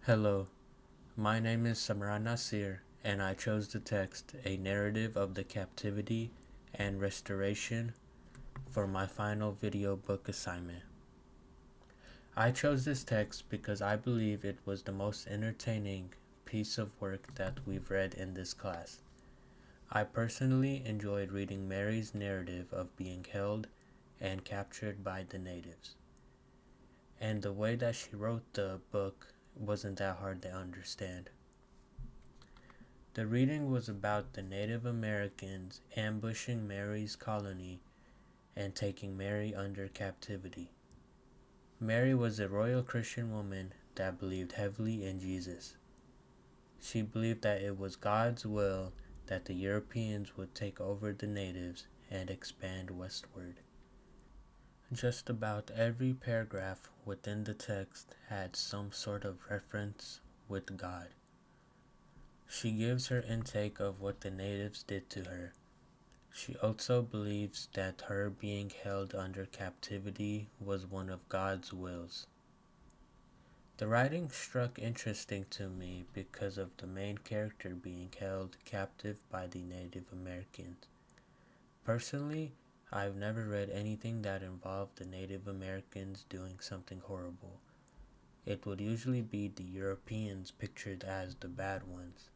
Hello, my name is Sumran Nasir, and I chose the text A Narrative of the Captivity and Restoration for my final video book assignment. I chose this text because I believe it was the most entertaining piece of work that we've read in this class. I personally enjoyed reading Mary's narrative of being held and captured by the natives. And the way that she wrote the book wasn't that hard to understand. The reading was about the Native Americans ambushing Mary's colony and taking Mary under captivity. Mary was a royal Christian woman that believed heavily in Jesus. She believed that it was God's will that the Europeans would take over the natives and expand westward. Just about every paragraph within the text had some sort of reference with God. She gives her intake of what the natives did to her. She also believes that her being held under captivity was one of God's wills. The writing struck interesting to me because of the main character being held captive by the Native Americans. Personally, I've never read anything that involved the Native Americans doing something horrible. It would usually be the Europeans pictured as the bad ones.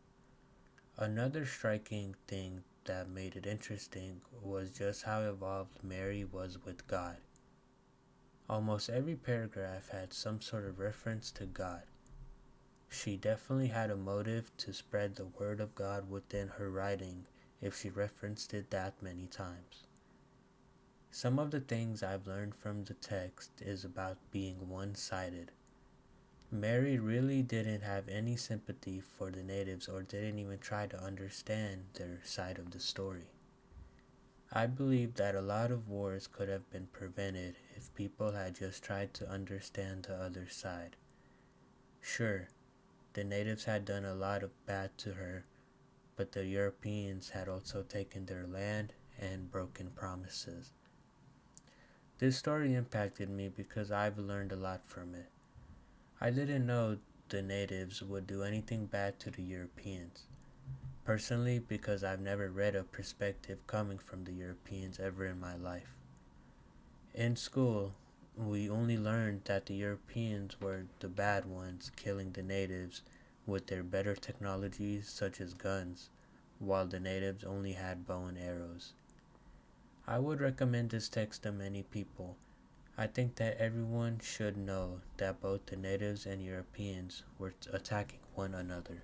Another striking thing that made it interesting was just how involved Mary was with God. Almost every paragraph had some sort of reference to God. She definitely had a motive to spread the word of God within her writing if she referenced it that many times. Some of the things I've learned from the text is about being one-sided. Mary really didn't have any sympathy for the natives or didn't even try to understand their side of the story. I believe that a lot of wars could have been prevented if people had just tried to understand the other side. Sure, the natives had done a lot of bad to her, but the Europeans had also taken their land and broken promises. This story impacted me because I've learned a lot from it. I didn't know the natives would do anything bad to the Europeans. Personally, because I've never read a perspective coming from the Europeans ever in my life. In school, we only learned that the Europeans were the bad ones killing the natives with their better technologies such as guns, while the natives only had bow and arrows. I would recommend this text to many people. I think that everyone should know that both the natives and Europeans were attacking one another.